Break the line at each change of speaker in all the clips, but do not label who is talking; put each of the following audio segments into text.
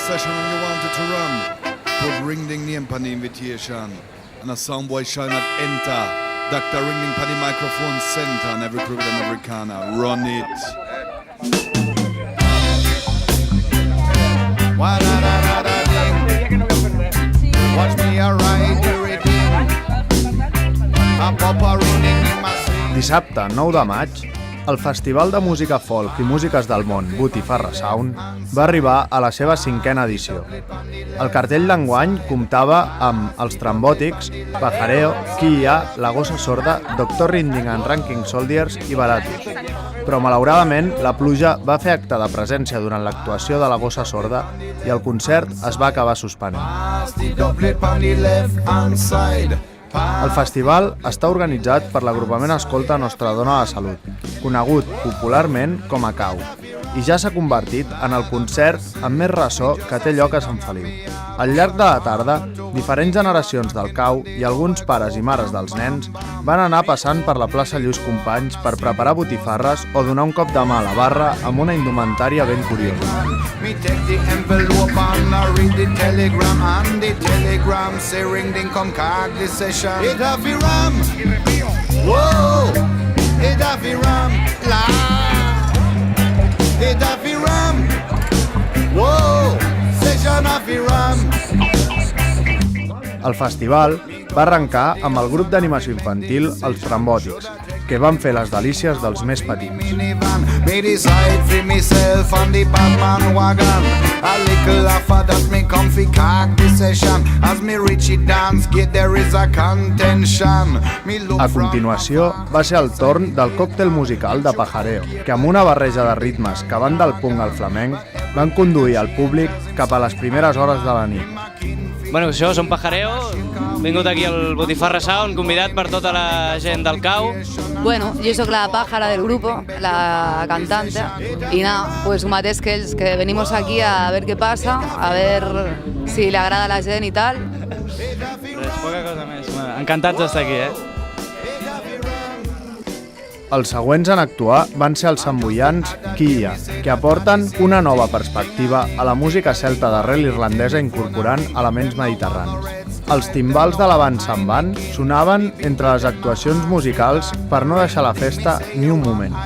session and you wanted to run, put Ring Ding name on the invitation. And a sound boy shall not enter. Dr. Ring Ding on the microphone center and every crooked and every corner. Run it. Watch me ride the rhythm. A papa Ring Ding in my sleep.
Dissabte, 9 de maig, el Festival de Música Folk i Músiques del Món, Botifarra Sound, va arribar a la seva 5a edició. El cartell d'enguany comptava amb els Trambòtics, Pajareo, Quilla, La Gossa Sorda, Dr. Ring Ding and Ranking Soldiers i Baratus. Però malauradament la pluja va fer acte de presència durant l'actuació de La Gossa Sorda i el concert es va acabar suspenent. El festival està organitzat per l'agrupament Escolta Nostra Dona de Salut, conegut popularment com a CAU, i ja s'ha convertit en el concert amb més ressò que té lloc a Sant Feliu. Al llarg de la tarda, diferents generacions del CAU i alguns pares i mares dels nens van anar passant per la plaça Lluís Companys per preparar botifarres o donar un cop de mà a la barra amb una indumentària ben curiosa.
Me take the envelope and I read the telegram, and the telegram say Ring Ding come card this session. It a fi ram, whoa, it a fi ram, la. It a fi ram, whoa, session a fi ram.
El festival va arrencar amb el grup d'animació infantil Els Trambòtics, que van fer les delícies dels més petits.
Me decide for myself on the Batman wagon. A little after that me come fi cock the session. As me reach it dance gate there is a contention.
A continuació va ser el torn del còctel musical de Pajareo, que amb una barreja de ritmes que van del punk al flamenc van conduir el públic cap a les primeres hores de la nit.
Bueno, això, som Pajareo, vingut aquí al Botifarra Sound, convidat per tota la gent del CAU.
Bueno, yo soy la pájara del grupo, la cantante, y nada, pues un mateix que ells, que venimos aquí a ver qué pasa, a ver si le agrada a la gent i tal.
Res, poca cosa més. Bueno, encantats d'estar aquí,
Els següents en actuar van ser els samboians Quilla, que aporten una nova perspectiva a la música celta d'arrel irlandesa incorporant elements mediterranis. Els timbals de la banda Samban sonaven entre les actuacions musicals per no deixar la festa ni un moment.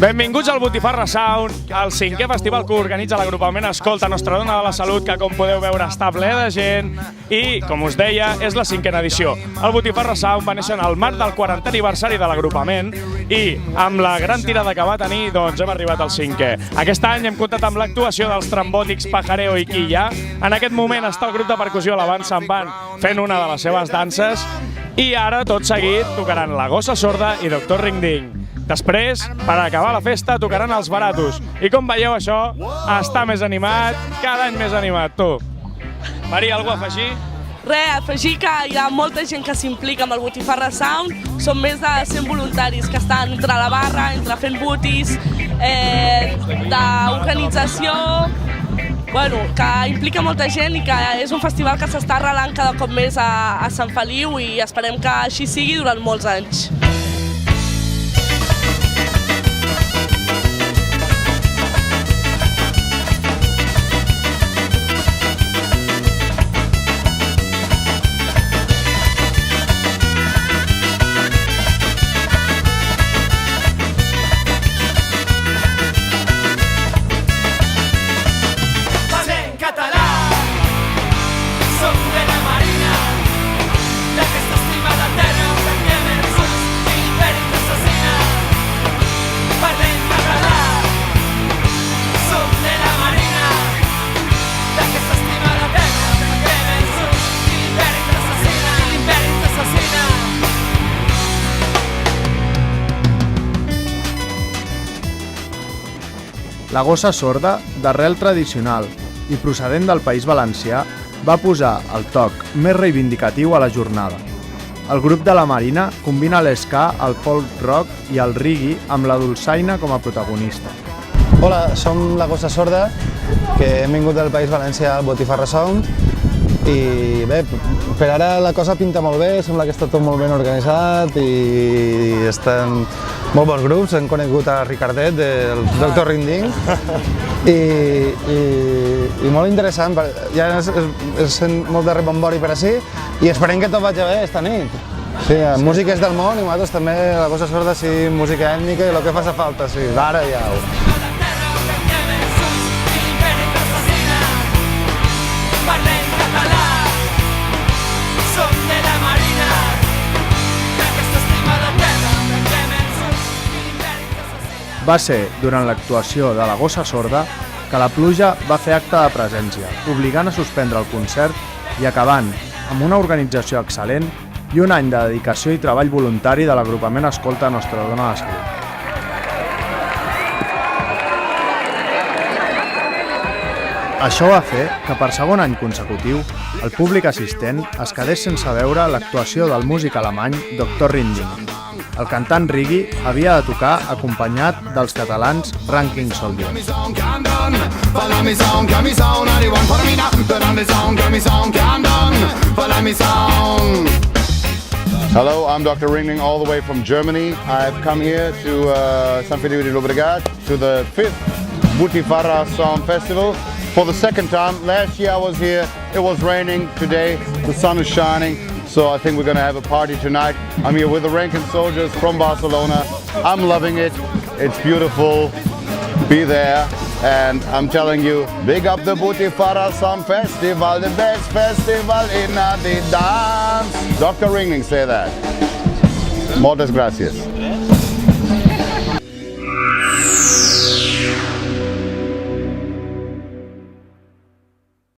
Benvinguts al Botifarra Sound, el 5è festival que organitza l'agrupament Escolta Nostra Dona de la Salut, que com podeu veure està ple de gent i, com us deia, és la 5a edició. El Botifarra Sound va néixer en el marc del 40è aniversari de l'agrupament i amb la gran tirada que va tenir doncs hem arribat al 5è. Aquest any hem comptat amb l'actuació dels Trambòtics, Pajareo i Quilla. En aquest moment està el grup de percussió La Banda Samban fent una de les seves danses i ara, tot seguit, tocaran La Gossa Sorda i Dr. Ring Ding. Després, per acabar la festa, tocaran els Baratus. I com veieu, això està més animat, cada any més animat, tu. Maria, alguna cosa a afegir?
Res, afegir que hi ha molta gent que s'implica amb el Botifarra Sound. Són més de 100 voluntaris que estan entre la barra, entre fent botis, d'organització, bueno, que implica molta gent i que és un festival que s'està arrelant cada cop més a Sant Feliu i esperem que així sigui durant molts anys.
La Gossa Sorda, d'arrel tradicional i procedent del País Valencià, va posar el toc més reivindicatiu a la jornada. El grup de la Marina combina l'esca, el folk rock i el reggae amb la dolçaina com a protagonista.
Hola, som La Gossa Sorda, que hem vingut del País Valencià al Botifarra Sound I bé, per ara la cosa pinta molt bé, sembla que està tot molt ben organitzat i estan molt bons grups. Hem conegut a Ricardet, del Dr. Ring-Ding, i molt interessant, ja es sent molt de rebombori per ací i esperem que tot vagi bé esta nit. Sí, música és del món i nosaltres també, la Gossa Sorda, sí, música ètnica i el que faci falta, sí, d'ara ja ho.
Va ser durant l'actuació de la Gossa Sorda que la pluja va fer acte de presència, obligant a suspendre el concert i acabant amb una organització excel·lent i un any de dedicació i treball voluntari de l'agrupament Escolta Nostra Dona de Salut. Això va fer que per segon any consecutiu el públic assistent es quedés sense veure l'actuació del músic alemany Dr. Ring-Ding. El cantant Riggy havia de tocar acompanyat dels catalans Ranking Soldiers.
Hello, I'm Dr. Ring-Ding all the way from Germany. I've come here to San Felipe de Llobregat to the 5th Butifarra Sound Festival for the second time. Last year I was here, it was raining. Today the sun is shining. So I think we're going to have a party tonight. I'm here with the Ranking Soldiers from Barcelona. I'm loving it. It's beautiful. Be there. And I'm telling you, big up the Butifarra Sound Festival, the best festival in the dance. Dr. Ring-Ding, say that. Muchas gracias.